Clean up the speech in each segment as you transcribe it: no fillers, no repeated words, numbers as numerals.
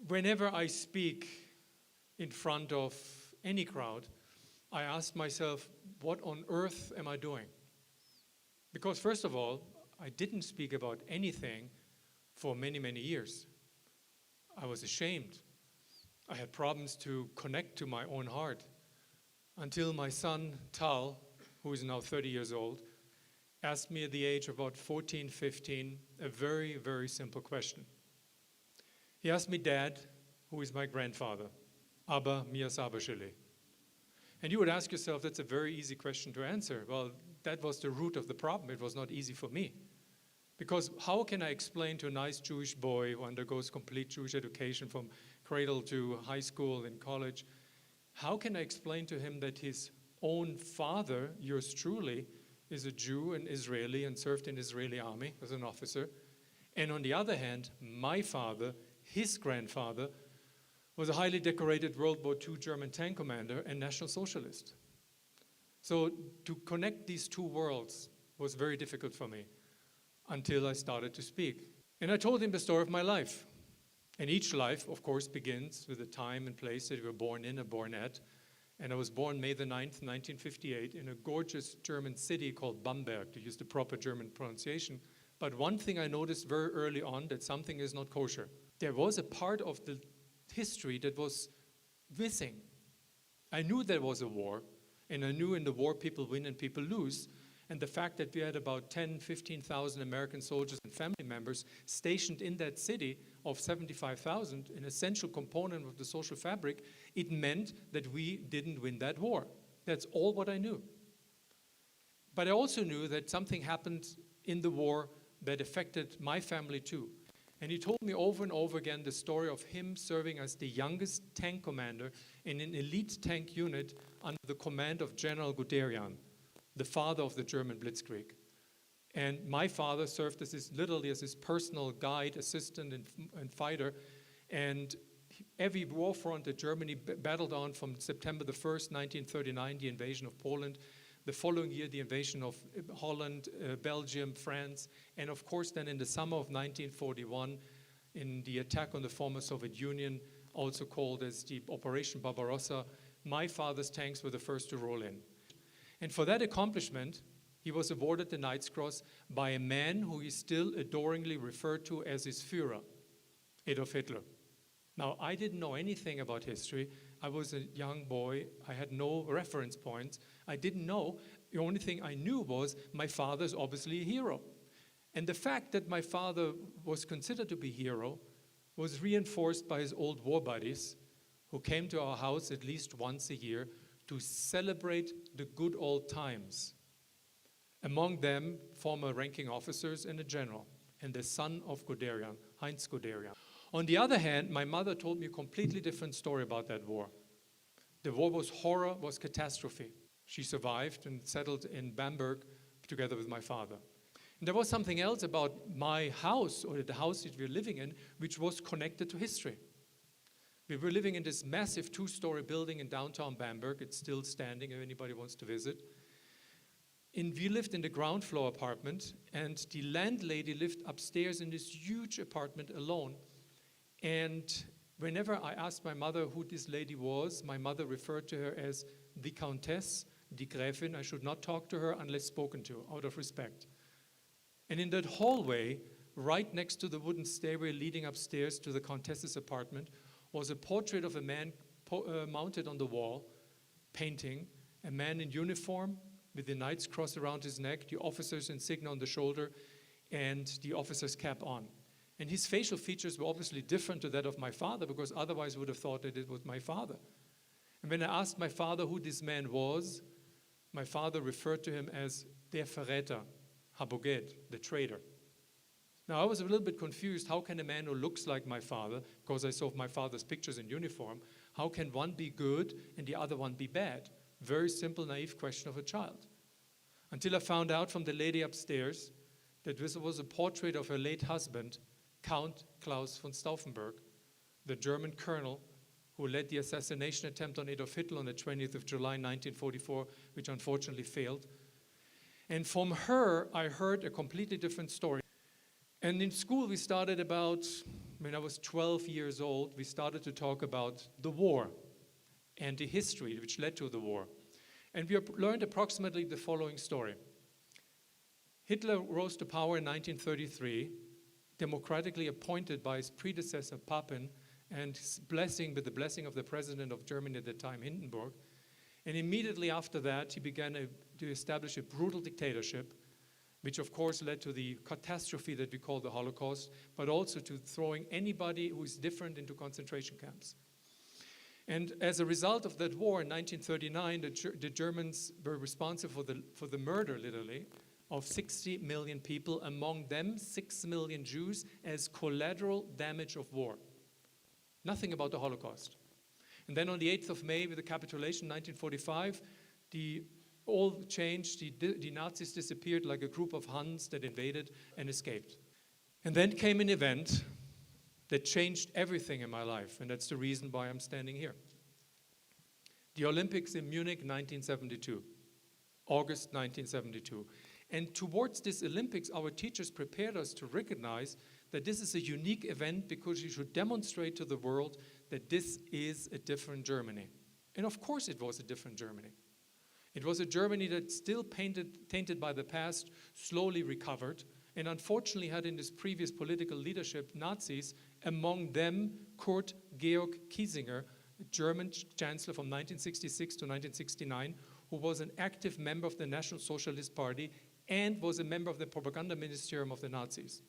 Whenever I speak in front of any crowd, I ask myself, what on earth am I doing? Because first of all, I didn't speak about anything for many, many years. I was ashamed. I had problems to connect to my own heart until my son, Tal, who is now 30 years old, asked me at the age of about 14, 15, a very, very simple question. He asked me, Dad, who is my grandfather? Abba, mi Abba sheli. And you would ask yourself, that's a very easy question to answer. Well, that was the root of the problem. It was not easy for me. Because how can I explain to a nice Jewish boy who undergoes complete Jewish education from cradle to high school and college, how can I explain to him that his own father, yours truly, is a Jew, an Israeli, and served in the Israeli army as an officer, and on the other hand, my father, his grandfather, was a highly decorated World War II German tank commander and National Socialist. So to connect these two worlds was very difficult for me until I started to speak. And I told him the story of my life. And each life, of course, begins with the time and place that you were born in or born at. And I was born May the 9th, 1958, in a gorgeous German city called Bamberg, to use the proper German pronunciation. But one thing I noticed very early on, that something is not kosher. There was a part of the history that was missing. I knew there was a war, and I knew in the war people win and people lose. And the fact that we had about 10, 15,000 American soldiers and family members stationed in that city of 75,000, an essential component of the social fabric, it meant that we didn't win that war. That's all what I knew. But I also knew that something happened in the war that affected my family too. And he told me over and over again the story of him serving as the youngest tank commander in an elite tank unit under the command of General Guderian, the father of the German Blitzkrieg. And my father served literally as his personal guide, assistant, and fighter. And every war front that Germany battled on, from September the 1st, 1939, the invasion of Poland, the following year, the invasion of Holland, Belgium, France, and of course then in the summer of 1941, in the attack on the former Soviet Union, also called as the Operation Barbarossa, my father's tanks were the first to roll in. And for that accomplishment, he was awarded the Knight's Cross by a man who he still adoringly referred to as his Führer, Adolf Hitler. Now, I didn't know anything about history. I was a young boy. I had no reference points. I didn't know. The only thing I knew was my father's obviously a hero. And the fact that my father was considered to be a hero was reinforced by his old war buddies who came to our house at least once a year to celebrate the good old times. Among them, former ranking officers and a general, and the son of Guderian, Heinz Guderian. On the other hand, my mother told me a completely different story about that war. The war was horror, was catastrophe. She survived and settled in Bamberg together with my father. And there was something else about my house, or the house that we were living in, which was connected to history. We were living in this massive 2-story building in downtown Bamberg. It's still standing if anybody wants to visit. We lived in the ground floor apartment, and the landlady lived upstairs in this huge apartment alone. And whenever I asked my mother who this lady was, my mother referred to her as the Countess, die Gräfin. I should not talk to her unless spoken to, out of respect. And in that hallway, right next to the wooden stairway leading upstairs to the Countess's apartment, was a portrait of a man mounted on the wall, painting, a man in uniform with the Knight's Cross around his neck, the officer's insignia on the shoulder, and the officer's cap on. And his facial features were obviously different to that of my father, because otherwise I would have thought that it was my father. And when I asked my father who this man was, my father referred to him as der Verräter, Haboged, the traitor. Now, I was a little bit confused. How can a man who looks like my father, because I saw my father's pictures in uniform, how can one be good and the other one be bad? Very simple, naive question of a child. Until I found out from the lady upstairs that this was a portrait of her late husband, Count Klaus von Stauffenberg, the German colonel who led the assassination attempt on Adolf Hitler on the 20th of July, 1944, which unfortunately failed. And from her, I heard a completely different story. And in school, we started about when I was 12 years old, we started to talk about the war and the history which led to the war. And we learned approximately the following story. Hitler rose to power in 1933, democratically appointed by his predecessor Papen, and with the blessing of the president of Germany at the time, Hindenburg. And immediately after that, he began to establish a brutal dictatorship, which of course led to the catastrophe that we call the Holocaust, but also to throwing anybody who is different into concentration camps. And as a result of that war in 1939, the Germans were responsible for the murder, literally, of 60 million people, among them 6 million Jews, as collateral damage of war. Nothing about the Holocaust. And then on the 8th of May, with the capitulation, 1945, all changed. The Nazis disappeared like a group of Huns that invaded and escaped. And then came an event that changed everything in my life, and that's the reason why I'm standing here. The Olympics in Munich, 1972, August 1972. And towards this Olympics, our teachers prepared us to recognize that this is a unique event because you should demonstrate to the world that this is a different Germany. And of course it was a different Germany. It was a Germany that still tainted by the past, slowly recovered, and unfortunately had in this previous political leadership Nazis, among them Kurt Georg Kiesinger, a German chancellor from 1966 to 1969, who was an active member of the National Socialist Party and was a member of the propaganda ministerium of the Nazis.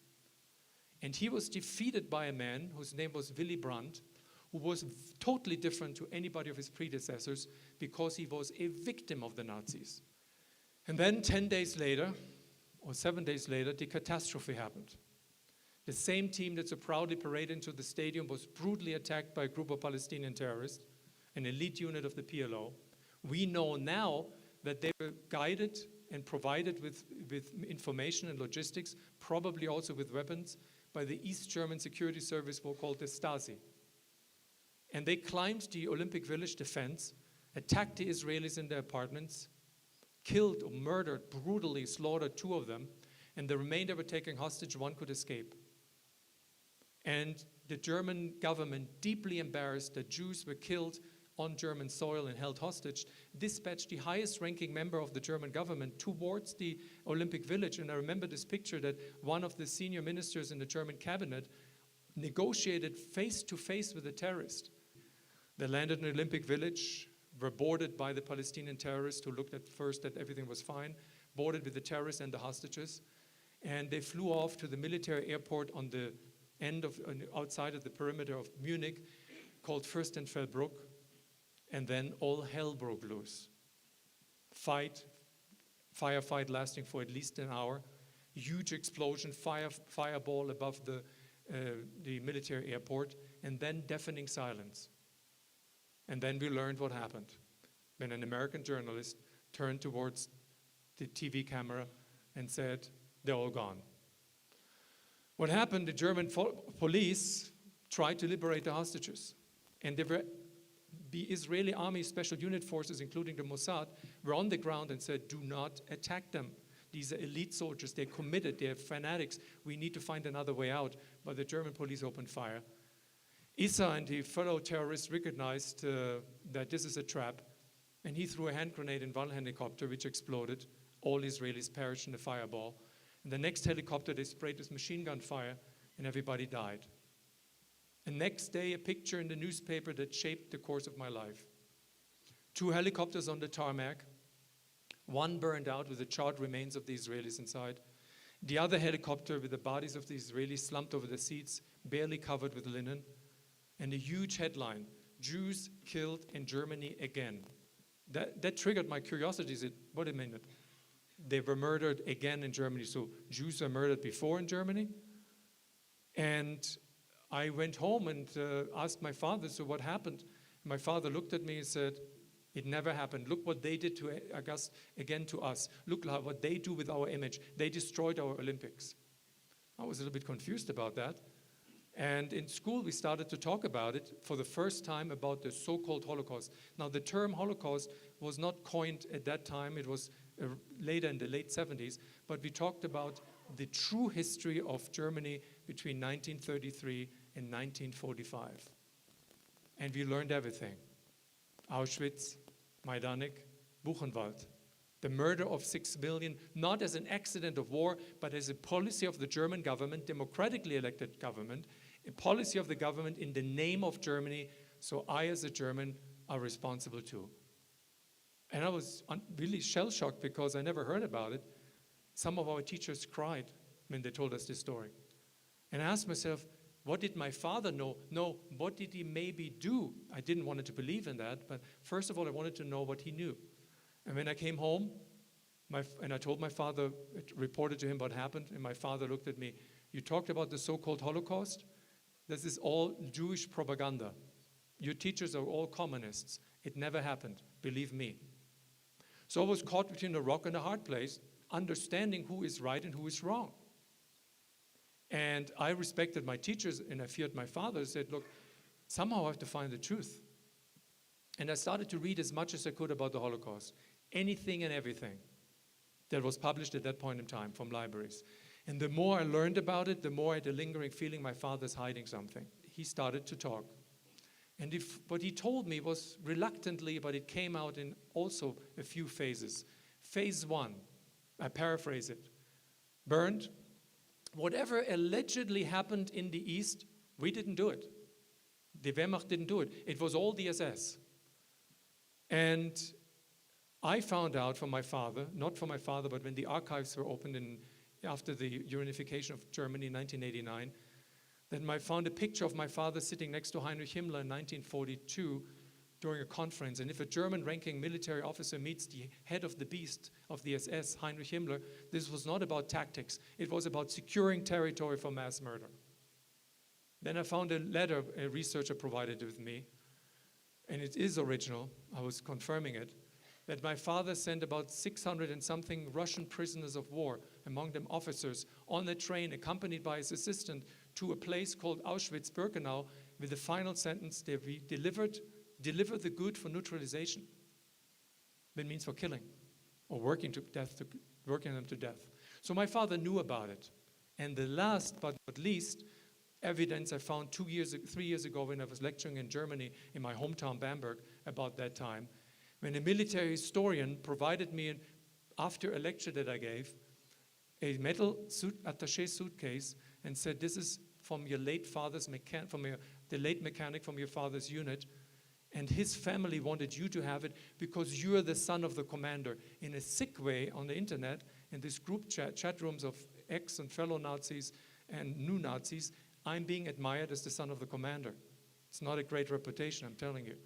And he was defeated by a man whose name was Willy Brandt, who was totally different to anybody of his predecessors because he was a victim of the Nazis. And then 10 days later, or 7 days later, the catastrophe happened. The same team that so proudly paraded into the stadium was brutally attacked by a group of Palestinian terrorists, an elite unit of the PLO. We know now that they were guided and provided with information and logistics, probably also with weapons, by the East German security service called the Stasi. And they climbed the Olympic Village defense, attacked the Israelis in their apartments, killed or murdered, brutally slaughtered 2 of them, and the remainder were taken hostage. 1 could escape. And the German government, deeply embarrassed that Jews were killed on German soil and held hostage, dispatched the highest ranking member of the German government towards the Olympic Village. And I remember this picture that one of the senior ministers in the German cabinet negotiated face to face with a terrorist. They landed in the Olympic Village, were boarded by the Palestinian terrorists who looked at first that everything was fine, boarded with the terrorists and the hostages, and they flew off to the military airport on the outside of the perimeter of Munich called Fürstenfeldbruck. And then all hell broke loose. Firefight lasting for at least an hour, huge explosion, fireball above the military airport, and then deafening silence. And then we learned what happened when an American journalist turned towards the TV camera and said, "They're all gone." What happened, the German police tried to liberate the hostages, and the Israeli army special unit forces, including the Mossad, were on the ground and said, "Do not attack them. These are elite soldiers. They're committed. They're fanatics. We need to find another way out." But the German police opened fire. Issa and the fellow terrorists recognized that this is a trap, and he threw a hand grenade in one helicopter, which exploded. All Israelis perished in the fireball. And the next helicopter, they sprayed with machine gun fire, and everybody died. The next day, a picture in the newspaper that shaped the course of my life. 2 helicopters on the tarmac, 1 burned out with the charred remains of the Israelis inside. The other helicopter with the bodies of the Israelis slumped over the seats, barely covered with linen. And a huge headline, "Jews killed in Germany again." That triggered my curiosity. I said, wait a minute. They were murdered again in Germany. So Jews were murdered before in Germany? And I went home and asked my father, so what happened? My father looked at me and said, "It never happened. Look what they did to us. Look what they do with our image. They destroyed our Olympics." I was a little bit confused about that. And in school, we started to talk about it for the first time, about the so-called Holocaust. Now, the term Holocaust was not coined at that time. It was later in the late 70s. But we talked about the true history of Germany between 1933 in 1945. And we learned everything. Auschwitz, Majdanek, Buchenwald. The murder of 6 million, not as an accident of war, but as a policy of the German government, democratically elected government, a policy of the government in the name of Germany, so I as a German are responsible too. And I was really shell-shocked because I never heard about it. Some of our teachers cried when they told us this story. And I asked myself, what did my father know? No, what did he maybe do? I didn't want to believe in that, but first of all, I wanted to know what he knew. And when I came home, and I told my father, reported to him what happened, and my father looked at me, you talked about the so-called Holocaust? This is all Jewish propaganda. Your teachers are all communists. It never happened, believe me. So I was caught between a rock and a hard place, understanding who is right and who is wrong. And I respected my teachers, and I feared my father. I said, look, somehow I have to find the truth. And I started to read as much as I could about the Holocaust, anything and everything that was published at that point in time from libraries. And the more I learned about it, the more I had a lingering feeling my father's hiding something. He started to talk. And what he told me was reluctantly, but it came out in also a few phases. Phase 1, I paraphrase it, Bernd, whatever allegedly happened in the East, we didn't do it. The Wehrmacht didn't do it. It was all the SS. And I found out from my father, not from my father, but when the archives were opened after the reunification of Germany in 1989, that I found a picture of my father sitting next to Heinrich Himmler in 1942 during a conference. And if a German ranking military officer meets the head of the beast of the SS, Heinrich Himmler, this was not about tactics. It was about securing territory for mass murder. Then I found a letter a researcher provided with me, and it is original, I was confirming it, that my father sent about 600 and something Russian prisoners of war, among them officers, on a train accompanied by his assistant to a place called Auschwitz-Birkenau with the final sentence, they deliver the good for neutralization. That means for killing or working them to death. So my father knew about it. And the last but not least evidence I found 3 years ago when I was lecturing in Germany in my hometown Bamberg about that time, when a military historian provided me, after a lecture that I gave, a metal attaché suitcase and said, this is from your late father's the late mechanic from your father's unit, and his family wanted you to have it because you're the son of the commander. In a sick way on the internet, in this group chat rooms of ex and fellow Nazis and new Nazis, I'm being admired as the son of the commander. It's not a great reputation, I'm telling you.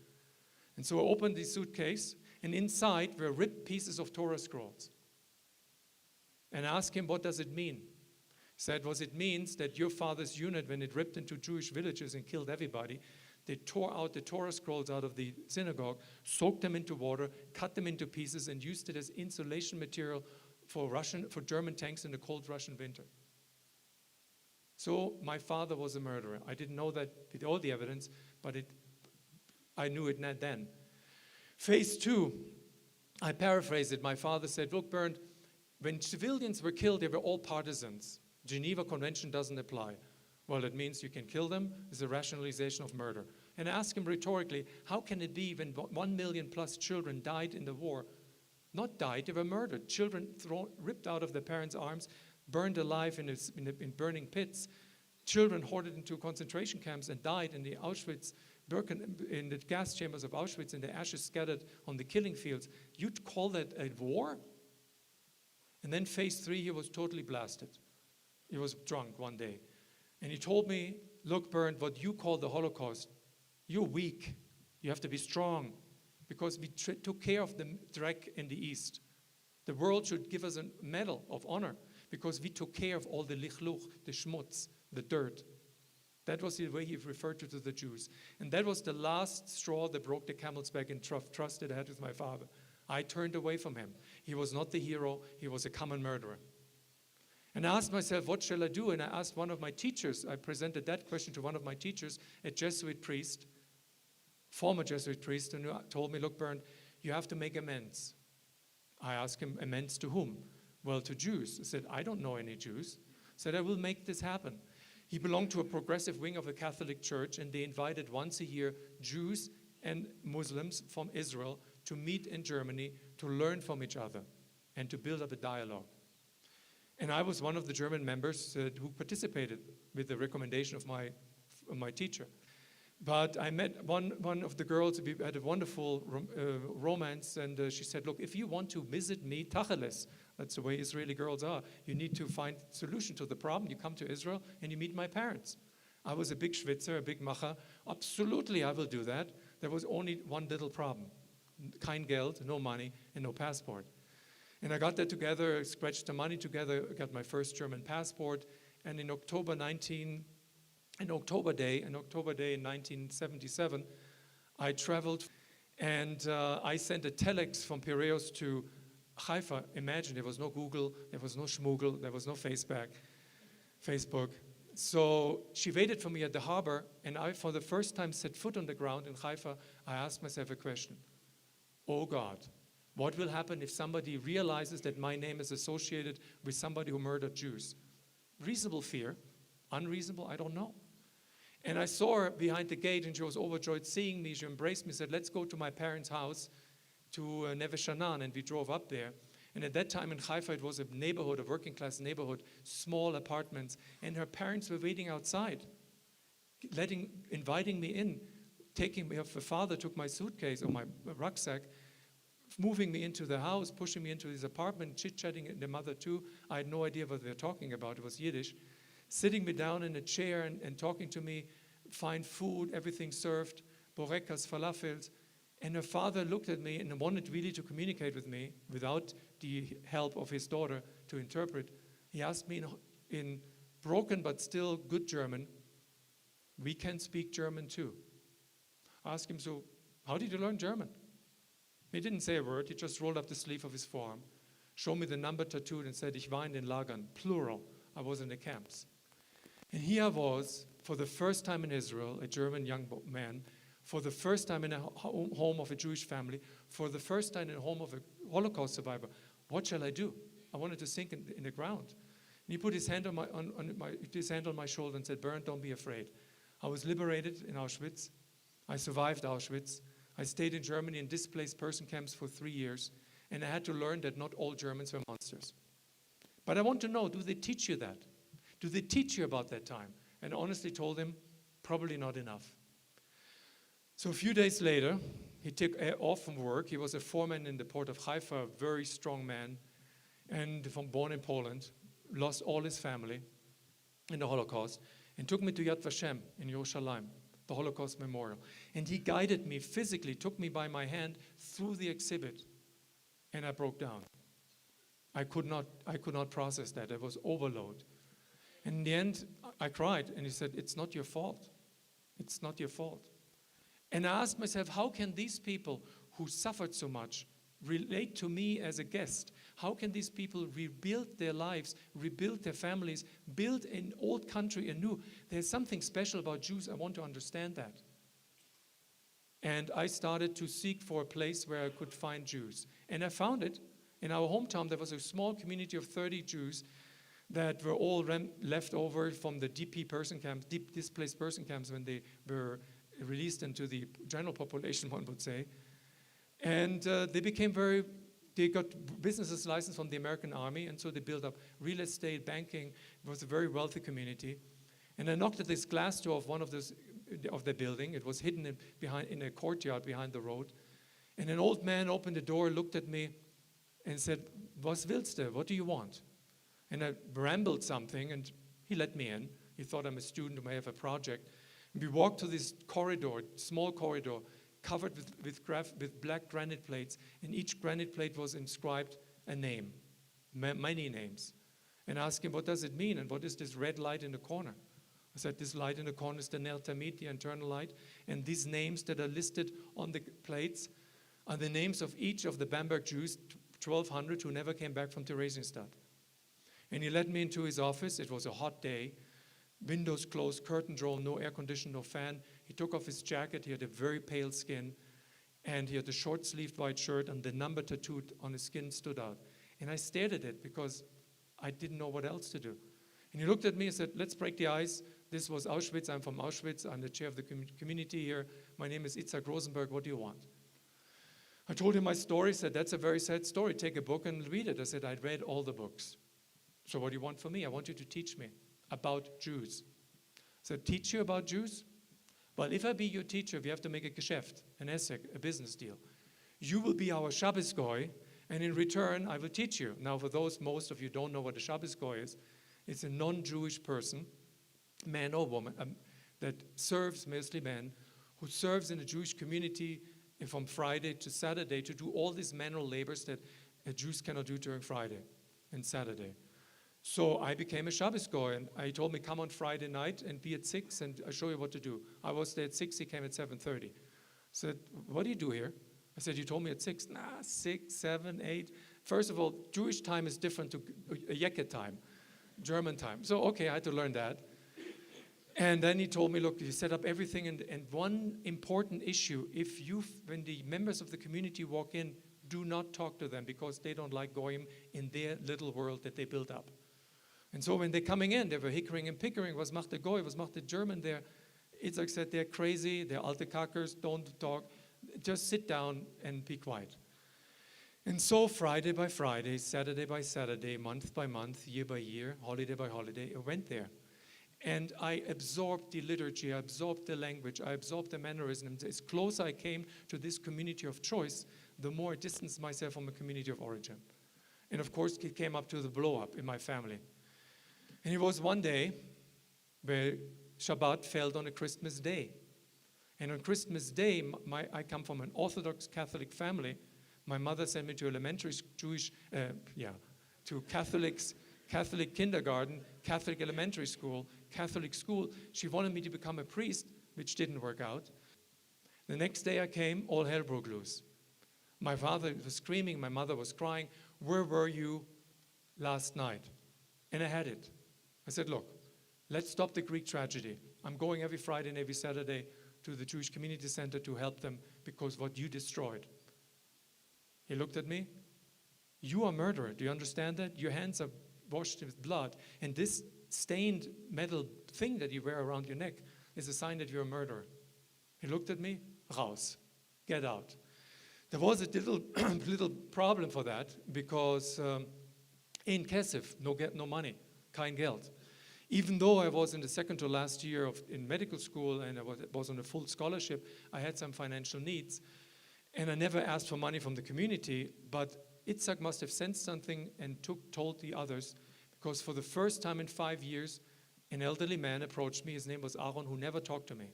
And so I opened the suitcase, and inside were ripped pieces of Torah scrolls. And I asked him, what does it mean? He said, well, it means that your father's unit, when it ripped into Jewish villages and killed everybody, they tore out the Torah scrolls out of the synagogue, soaked them into water, cut them into pieces, and used it as insulation material for German tanks in the cold Russian winter. So my father was a murderer. I didn't know that with all the evidence, but I knew it not then. Phase 2, I paraphrase it. My father said, look, Bernd, when civilians were killed, they were all partisans. Geneva Convention doesn't apply. Well, it means you can kill them. It's a rationalization of murder. And I asked him rhetorically, how can it be when 1 million plus children died in the war? Not died, they were murdered. Children ripped out of their parents' arms, burned alive in burning pits. Children hoarded into concentration camps and died in the in the gas chambers of Auschwitz, and the ashes scattered on the killing fields. You'd call that a war? And then phase 3, he was totally blasted. He was drunk one day. And he told me, look, Bernd, what you call the Holocaust, you're weak. You have to be strong. Because we took care of the dreck in the East. The world should give us a medal of honor because we took care of all the lichluch, the schmutz, the dirt. That was the way he referred to the Jews. And that was the last straw that broke the camel's back in trust that I had with my father. I turned away from him. He was not the hero. He was a common murderer. And I asked myself, what shall I do? And I asked one of my teachers, I presented that question to one of my teachers, a Jesuit priest, former Jesuit priest, and he told me, look, Bernd, you have to make amends. I asked him, amends to whom? Well, to Jews. I said, I don't know any Jews. I said, I will make this happen. He belonged to a progressive wing of the Catholic Church, and they invited once a year Jews and Muslims from Israel to meet in Germany to learn from each other and to build up a dialogue. And I was one of the German members who participated with the recommendation of my teacher. But I met one of the girls. We had a wonderful romance, and she said, look, if you want to visit me, tacheles, that's the way Israeli girls are, you need to find a solution to the problem. You come to Israel and you meet my parents. I was a big Schwitzer, a big Macher. Absolutely, I will do that. There was only one little problem. Kein Geld, no money, and no passport. And I got that together, scratched the money together, got my first German passport, and in October Day in 1977, I traveled, and I sent a telex from Piraeus to Haifa. Imagine, there was no Google, there was no Schmoogle, there was no Facebook. So she waited for me at the harbor, and I, for the first time, set foot on the ground in Haifa. I asked myself a question. Oh God, what will happen if somebody realizes that my name is associated with somebody who murdered Jews? Reasonable fear, unreasonable, I don't know. And I saw her behind the gate, and she was overjoyed seeing me. She embraced me, said, let's go to my parents' house, to Neve Sha'anan, and we drove up there. And at that time in Haifa, it was a neighborhood, a working-class neighborhood, small apartments, and her parents were waiting outside, inviting me in, taking me off. The father took my suitcase or my rucksack, moving me into the house, pushing me into his apartment, chit-chatting, and the mother too. I had no idea what they were talking about. It was Yiddish. Sitting me down in a chair and talking to me, fine food, everything served, borekas, falafels. And her father looked at me and wanted really to communicate with me without the help of his daughter to interpret. He asked me in broken but still good German, we can speak German too. I asked him, so how did you learn German? He didn't say a word. He just rolled up the sleeve of his forearm, showed me the number tattooed, and said, Ich war in den Lagern, plural. I was in the camps. And here I was, for the first time in Israel, a German young man, for the first time in a home of a Jewish family, for the first time in a home of a Holocaust survivor. What shall I do? I wanted to sink in the ground. And he put his hand on my shoulder and said, Bernd, don't be afraid. I was liberated in Auschwitz. I survived Auschwitz. I stayed in Germany in displaced person camps for 3 years, and I had to learn that not all Germans were monsters. But I want to know, do they teach you that? Do they teach you about that time? And I honestly told him, probably not enough. So a few days later, he took off from work. He was a foreman in the port of Haifa, a very strong man, and born in Poland, lost all his family in the Holocaust, and took me to Yad Vashem in Yerushalayim, the Holocaust Memorial. And he guided me physically, took me by my hand through the exhibit, and I broke down. I could not process that. It was overload. And in the end, I cried, and he said, it's not your fault. It's not your fault. And I asked myself, how can these people who suffered so much relate to me as a guest? How can these people rebuild their lives, rebuild their families, build an old country anew? There's something special about Jews. I want to understand that. And I started to seek for a place where I could find Jews. And I found it. In our hometown, there was a small community of 30 Jews that were all left over from the DP person camps, deep displaced person camps, when they were released into the general population, one would say. And they got business license from the American Army, and so they built up real estate, banking. It was a very wealthy community. And I knocked at this glass door of one of the building. It was hidden in a courtyard behind the road. And an old man opened the door, looked at me, and said, "Was willst du? What do you want?" And I rambled something, and he let me in. He thought I'm a student who may have a project. And we walked to this corridor, small corridor, covered with black granite plates, and each granite plate was inscribed a name, many names. And I asked him, what does it mean, and what is this red light in the corner? I said, this light in the corner is the Ner Tamid, the internal light, and these names that are listed on the plates are the names of each of the Bamberg Jews, 1,200, who never came back from Theresienstadt. And he led me into his office. It was a hot day. Windows closed, curtain drawn, no air conditioner, no fan. He took off his jacket. He had a very pale skin. And he had a short-sleeved white shirt, and the number tattooed on his skin stood out. And I stared at it because I didn't know what else to do. And he looked at me and said, let's break the ice. This was Auschwitz. I'm from Auschwitz. I'm the chair of the community here. My name is Itzhak Rosenberg. What do you want? I told him my story. He said, that's a very sad story. Take a book and read it. I said, I'd read all the books. So what do you want from me? I want you to teach me about Jews. I said, teach you about Jews? Well, if I be your teacher, we have to make a Geschäft, an essay, a business deal. You will be our Shabbos goy, and in return, I will teach you. Now, for those, most of you don't know what a Shabbos goy is. It's a non-Jewish person, man or woman, that serves, mostly men, who serves in the Jewish community from Friday to Saturday to do all these manual labors that Jews cannot do during Friday and Saturday. So I became a Shabbos goy, and he told me, come on Friday night and be at 6, and I'll show you what to do. I was there at 6, he came at 7:30. I said, what do you do here? I said, you told me at 6. Nah, 6, 7, 8. First of all, Jewish time is different to Yeket time, German time. So, okay, I had to learn that. And then he told me, look, you set up everything, and one important issue, when the members of the community walk in, do not talk to them because they don't like goyim in their little world that they built up. And so when they're coming in, they were hickering and pickering, was macht der Goy, was macht der German there? Itzhak said, they're crazy, they're alte kackers, don't talk, just sit down and be quiet. And so Friday by Friday, Saturday by Saturday, month by month, year by year, holiday by holiday, I went there. And I absorbed the liturgy, I absorbed the language, I absorbed the mannerisms. As closer I came to this community of choice, the more I distanced myself from the community of origin. And of course, it came up to the blow-up in my family. And it was one day where Shabbat fell on a Christmas day. And on Christmas Day, I come from an Orthodox Catholic family. My mother sent me to elementary to Catholic kindergarten, Catholic elementary school, Catholic school. She wanted me to become a priest, which didn't work out. The next day I came, all hell broke loose. My father was screaming, my mother was crying, where were you last night? And I had it. I said, look, let's stop the Greek tragedy. I'm going every Friday and every Saturday to the Jewish Community Center to help them because what you destroyed. He looked at me. You are a murderer. Do you understand that? Your hands are washed with blood. And this stained metal thing that you wear around your neck is a sign that you're a murderer. He looked at me. Raus. Get out. There was a little problem for that because in Kesef, no money, kein Geld. Even though I was in the second to last year in medical school and I was on a full scholarship, I had some financial needs. And I never asked for money from the community, but Itzhak must have sensed something and told the others, because for the first time in 5 years, an elderly man approached me. His name was Aaron, who never talked to me.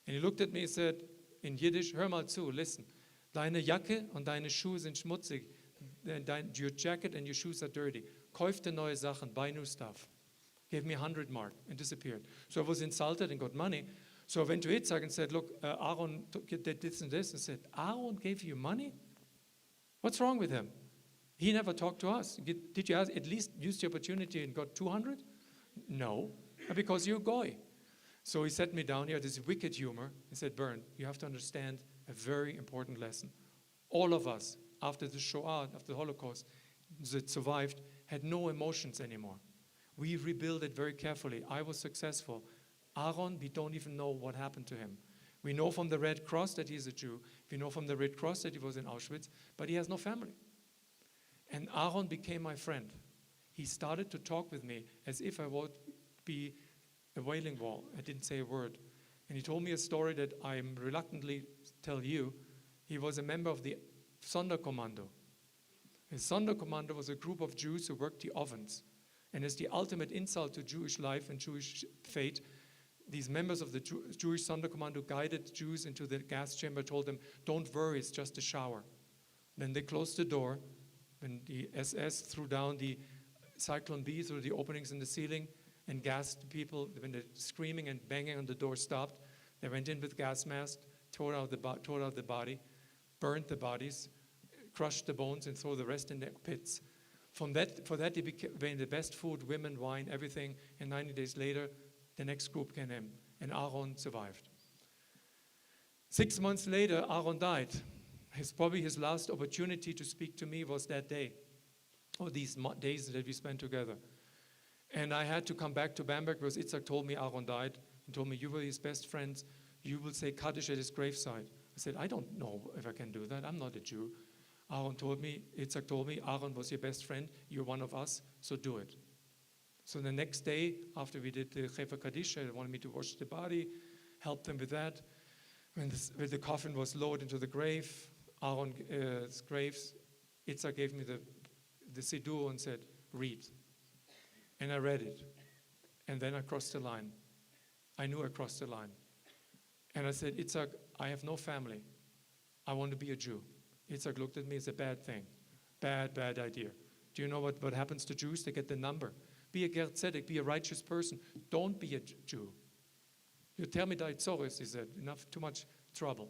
And he looked at me and said, in Yiddish, hör mal zu, listen. Deine Jacke und deine Schuhe sind schmutzig. Your jacket and your shoes are dirty. Kauf dir neue Sachen, buy new stuff. Gave me 100 mark and disappeared. So I was insulted and got money. So I went to Itzhak and said, look, Aaron did this and this. And said, Aaron gave you money? What's wrong with him? He never talked to us. Did you at least use the opportunity and got 200? No, because you're a goy. So he sat me down here, this wicked humor. He said, Bernd, you have to understand a very important lesson. All of us, after the Shoah, after the Holocaust, that survived, had no emotions anymore. We rebuilt it very carefully. I was successful. Aaron, we don't even know what happened to him. We know from the Red Cross that he's a Jew. We know from the Red Cross that he was in Auschwitz, but he has no family. And Aaron became my friend. He started to talk with me as if I would be a wailing wall. I didn't say a word. And he told me a story that I'm reluctantly tell you. He was a member of the Sonderkommando. The Sonderkommando was a group of Jews who worked the ovens. And as the ultimate insult to Jewish life and Jewish fate, these members of the Jewish Sonderkommando guided Jews into the gas chamber, told them, don't worry, it's just a shower. Then they closed the door. When the SS threw down the Cyclone B through the openings in the ceiling and gassed the people, when the screaming and banging on the door stopped, they went in with gas masks, tore out the body, burned the bodies, crushed the bones, and threw the rest in the pits. For that, they became the best food, women, wine, everything. And 90 days later, the next group came in, and Aaron survived. 6 months later, Aaron died. Probably his last opportunity to speak to me was that day, or these days that we spent together. And I had to come back to Bamberg because Itzhak told me Aaron died. He told me, you were his best friends. You will say Kaddish at his graveside. I said, I don't know if I can do that. I'm not a Jew. Itzhak told me, Aaron was your best friend. You're one of us, so do it. So the next day, after we did the Chefa Kaddish, they wanted me to wash the body, help them with that. When the coffin was lowered into the grave, Aaron's graves, Itzhak gave me the Siddur and said, read. And I read it. And then I crossed the line. I knew I crossed the line. And I said, Itzhak, I have no family. I want to be a Jew. Itzhak looked at me, it's a bad thing. Bad idea. Do you know what happens to Jews? They get the number. Be a ger tzedek, be a righteous person. Don't be a Jew. You tell me daitzoris, he said, too much trouble.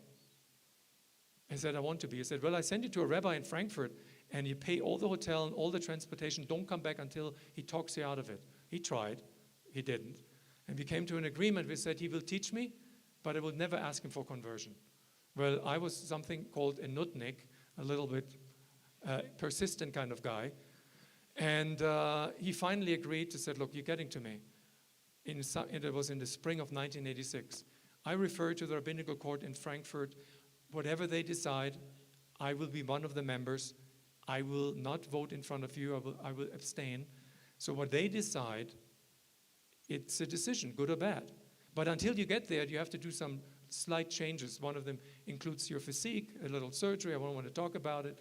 I said, I want to be. He said, well, I send you to a rabbi in Frankfurt, and you pay all the hotel and all the transportation. Don't come back until he talks you out of it. He tried. He didn't. And we came to an agreement. We said, he will teach me, but I will never ask him for conversion. Well, I was something called a nutnik, a little bit persistent kind of guy. And he finally agreed to say, look, you're getting to me. It was in the spring of 1986. I referred to the rabbinical court in Frankfurt. Whatever they decide, I will be one of the members. I will not vote in front of you. I will abstain. So what they decide, it's a decision, good or bad. But until you get there, you have to do some slight changes. One of them includes your physique, a little surgery. I don't want to talk about it.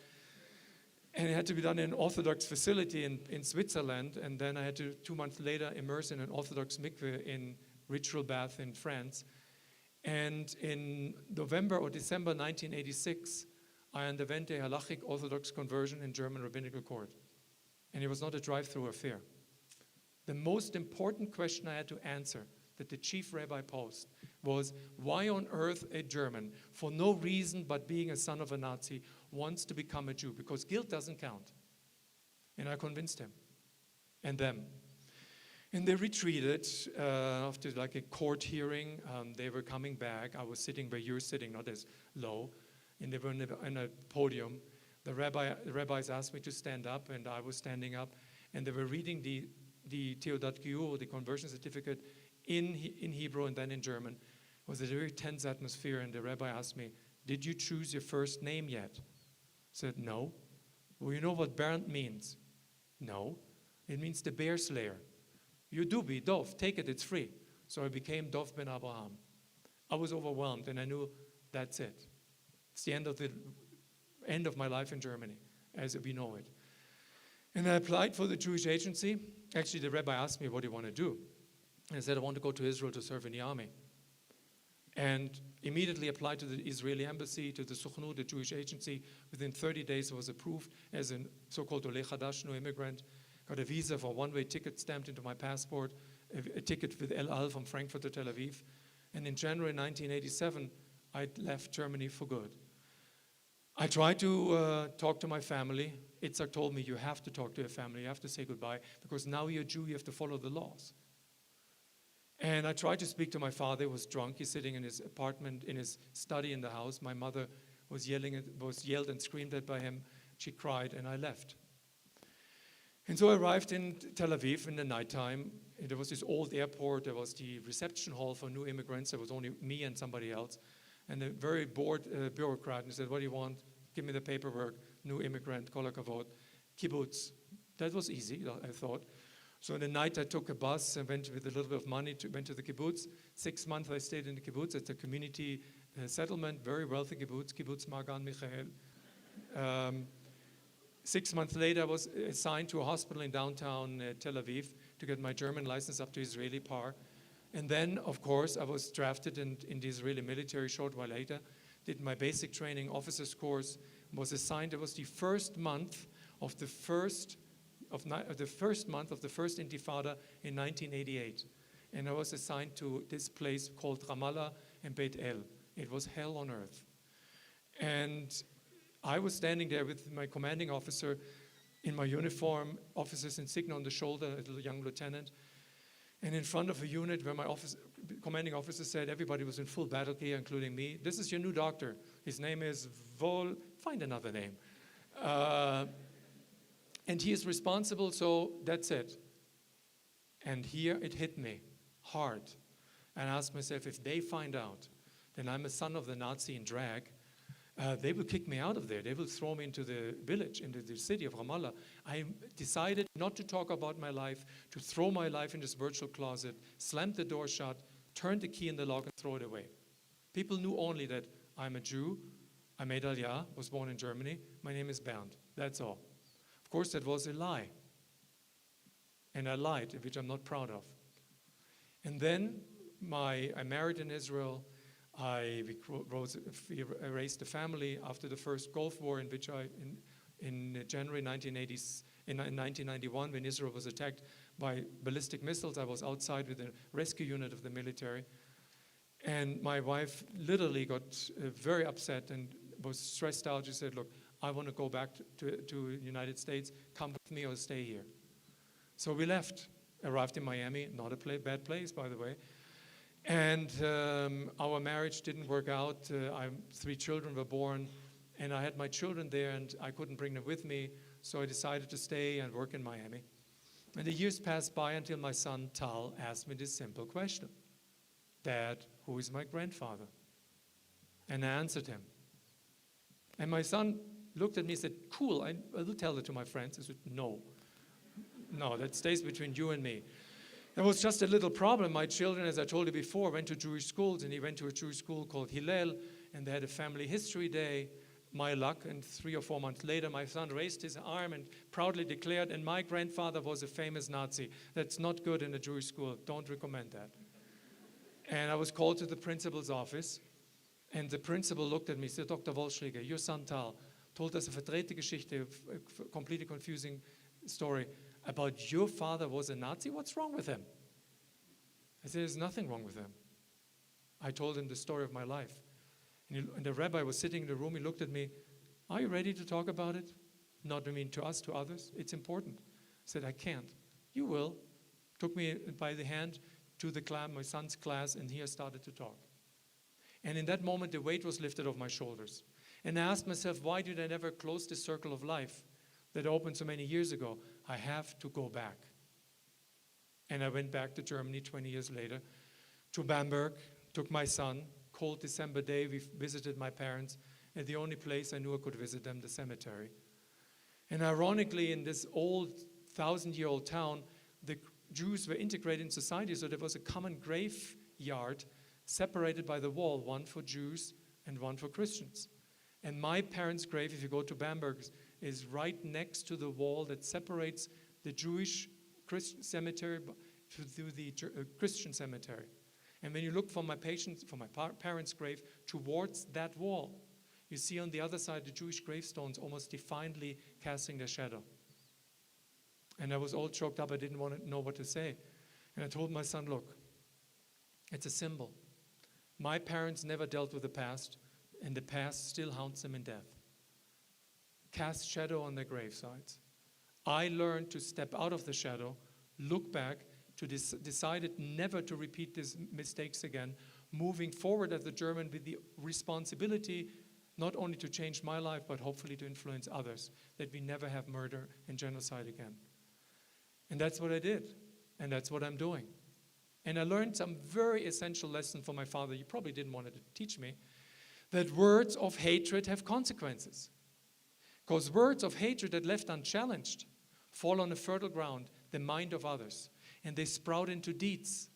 And it had to be done in an Orthodox facility in Switzerland. And then I had to, 2 months later, immerse in an Orthodox mikveh in ritual bath in France. And in November or December 1986, I underwent a halachic Orthodox conversion in German rabbinical court. And it was not a drive-through affair. The most important question I had to answer that the chief rabbi posed was, why on earth a German, for no reason but being a son of a Nazi, wants to become a Jew? Because guilt doesn't count. And I convinced him and them. And they retreated after like a court hearing. They were coming back. I was sitting where you're sitting, not as low. And they were in a podium. The rabbis asked me to stand up, and I was standing up. And they were reading the Teudat Giur, the conversion certificate, in Hebrew and then in German. It was a very tense atmosphere, and the rabbi asked me, did you choose your first name yet? I said, no. Well, you know what Bernd means? No. It means the bear slayer. You do be Dov, take it, it's free. So I became Dov ben Abraham. I was overwhelmed, and I knew that's it. It's the end of my life in Germany, as we know it. And I applied for the Jewish agency. Actually, the rabbi asked me, what do you want to do? And I said, I want to go to Israel to serve in the army. And immediately applied to the Israeli embassy, to the Sukhnu, the Jewish agency. Within 30 days, I was approved as a so-called Oleh Chadash, new immigrant. Got a visa for a one-way ticket stamped into my passport, a ticket with El Al from Frankfurt to Tel Aviv. And in January 1987, I left Germany for good. I tried to talk to my family. Itzhak told me, you have to talk to your family, you have to say goodbye, because now you're a Jew, you have to follow the laws. And I tried to speak to my father, who was drunk. He's sitting in his apartment, in his study in the house. My mother was yelled and screamed at by him. She cried, and I left. And so I arrived in Tel Aviv in the nighttime. There was this old airport. There was the reception hall for new immigrants. There was only me and somebody else. And a very bored bureaucrat, and he said, what do you want? Give me the paperwork. New immigrant, kol hakavod, kibbutz. That was easy, I thought. So in the night, I took a bus and went with a little bit of money, went to the kibbutz. 6 months I stayed in the kibbutz. It's a community settlement, very wealthy kibbutz, Kibbutz Magan Michael. 6 months later, I was assigned to a hospital in downtown Tel Aviv to get my German license up to Israeli par. And then, of course, I was drafted in the Israeli military a short while later, did my basic training officers course, was assigned. It was the first month of the first Intifada in 1988. And I was assigned to this place called Ramallah and Beit El. It was hell on earth. And I was standing there with my commanding officer in my uniform, officer's insignia on the shoulder, a little young lieutenant, and in front of a unit where my commanding officer said everybody was in full battle gear, including me. This is your new doctor. His name is Vol, find another name. And he is responsible, so that's it. And here it hit me hard. And I asked myself, if they find out that I'm a son of the Nazi in drag, they will kick me out of there. They will throw me into the village, into the city of Ramallah. I decided not to talk about my life, to throw my life in this virtual closet, slammed the door shut, turned the key in the lock and throw it away. People knew only that I'm a Jew, I made Aliyah, was born in Germany, my name is Bernd. That's all. Of course, that was a lie. And I lied, which I'm not proud of. And then I married in Israel. I raised a family after the first Gulf War, in which in January 1991, when Israel was attacked by ballistic missiles, I was outside with a rescue unit of the military. And my wife literally got very upset and was stressed out. She said, look, I want to go back to the United States. Come with me or stay here. So we left, arrived in Miami, not a bad place, by the way. And our marriage didn't work out. 3 children were born, and I had my children there, and I couldn't bring them with me, so I decided to stay and work in Miami. And the years passed by until my son, Tal, asked me this simple question. Dad, who is my grandfather? And I answered him. And my son looked at me and said, cool, I will tell it to my friends. I said, no, that stays between you and me. There was just a little problem. My children, as I told you before, went to Jewish schools, and he went to a Jewish school called Hillel, and they had a family history day. My luck, and 3 or 4 months later, my son raised his arm and proudly declared, and my grandfather was a famous Nazi. That's not good in a Jewish school. Don't recommend that. And I was called to the principal's office, and the principal looked at me and said, Dr. Wollschläger, your son Tal told us a verdrehte Geschichte, a completely confusing story about your father was a Nazi. What's wrong with him? I said, there's nothing wrong with him. I told him the story of my life. And the rabbi was sitting in the room. He looked at me. Are you ready to talk about it? Not, I mean, to us, to others. It's important. I said, I can't. You will. Took me by the hand to the class, my son's class, and here I started to talk. And in that moment, the weight was lifted off my shoulders. And I asked myself, why did I never close this circle of life that opened so many years ago? I have to go back. And I went back to Germany 20 years later, to Bamberg, took my son. Cold December day, we visited my parents, and the only place I knew I could visit them, the cemetery. And ironically, in this old 1,000-year-old town, the Jews were integrated in society, so there was a common graveyard separated by the wall, one for Jews and one for Christians. And my parents' grave, if you go to Bamberg, is right next to the wall that separates the Jewish cemetery to the Christian cemetery. And when you look from my parents' grave towards that wall, you see on the other side the Jewish gravestones almost defiantly casting their shadow. And I was all choked up. I didn't want to know what to say. And I told my son, look, it's a symbol. My parents never dealt with the past, and the past still haunts them in death. Cast shadow on their gravesides. I learned to step out of the shadow, look back, to decided never to repeat these mistakes again, moving forward as a German with the responsibility not only to change my life, but hopefully to influence others, that we never have murder and genocide again. And that's what I did, and that's what I'm doing. And I learned some very essential lesson from my father. You probably didn't want to teach me, that words of hatred have consequences. Because words of hatred that left unchallenged fall on a fertile ground, the mind of others, and they sprout into deeds.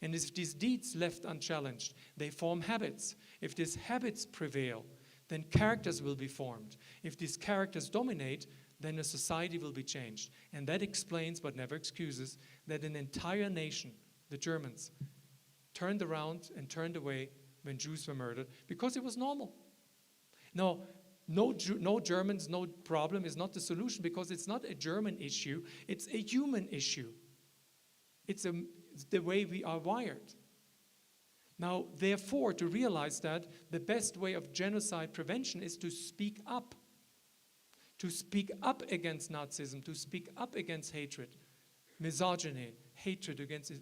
And if these deeds left unchallenged, they form habits. If these habits prevail, then characters will be formed. If these characters dominate, then a society will be changed. And that explains, but never excuses, that an entire nation, the Germans, turned around and turned away when Jews were murdered, because it was normal. Now, no Germans, no problem is not the solution, because it's not a German issue, it's a human issue. It's the way we are wired. Now, therefore, to realize that, the best way of genocide prevention is to speak up. To speak up against Nazism, to speak up against hatred, misogyny, hatred against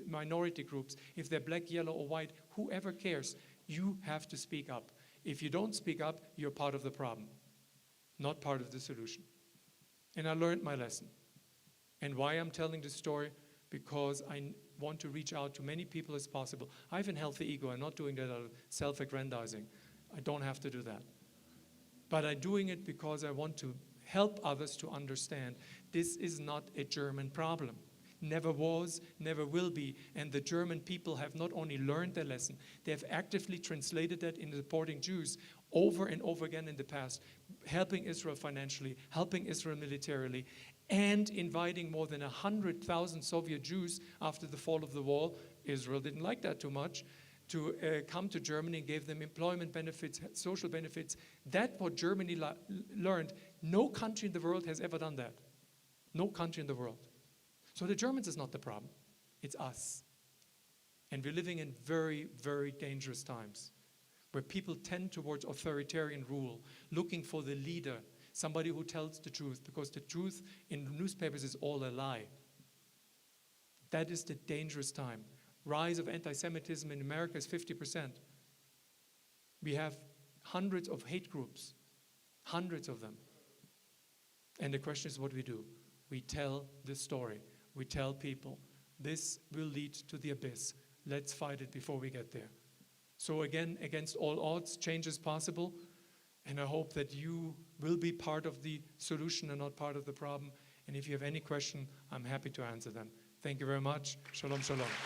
minority groups. If they're black, yellow, or white, whoever cares, you have to speak up. If you don't speak up, you're part of the problem, not part of the solution. And I learned my lesson. And why I'm telling this story? because I want to reach out to many people as possible. I have a healthy ego. I'm not doing that out of self-aggrandizing. I don't have to do that. But I'm doing it because I want to help others to understand this is not a German problem. Never was, never will be. And the German people have not only learned their lesson, they have actively translated that in supporting Jews over and over again in the past, helping Israel financially, helping Israel militarily, and inviting more than 100,000 Soviet Jews after the fall of the wall. Israel didn't like that too much, to come to Germany and gave them employment benefits, social benefits. That's what Germany learned. No country in the world has ever done that. No country in the world. So the Germans is not the problem. It's us. And we're living in very, very dangerous times where people tend towards authoritarian rule, looking for the leader, somebody who tells the truth, because the truth in the newspapers is all a lie. That is the dangerous time. Rise of anti-Semitism in America is 50%. We have hundreds of hate groups, hundreds of them. And the question is what we do. We tell the story. We tell people, this will lead to the abyss. Let's fight it before we get there. So again, against all odds, change is possible. And I hope that you will be part of the solution and not part of the problem. And if you have any question, I'm happy to answer them. Thank you very much. Shalom, shalom.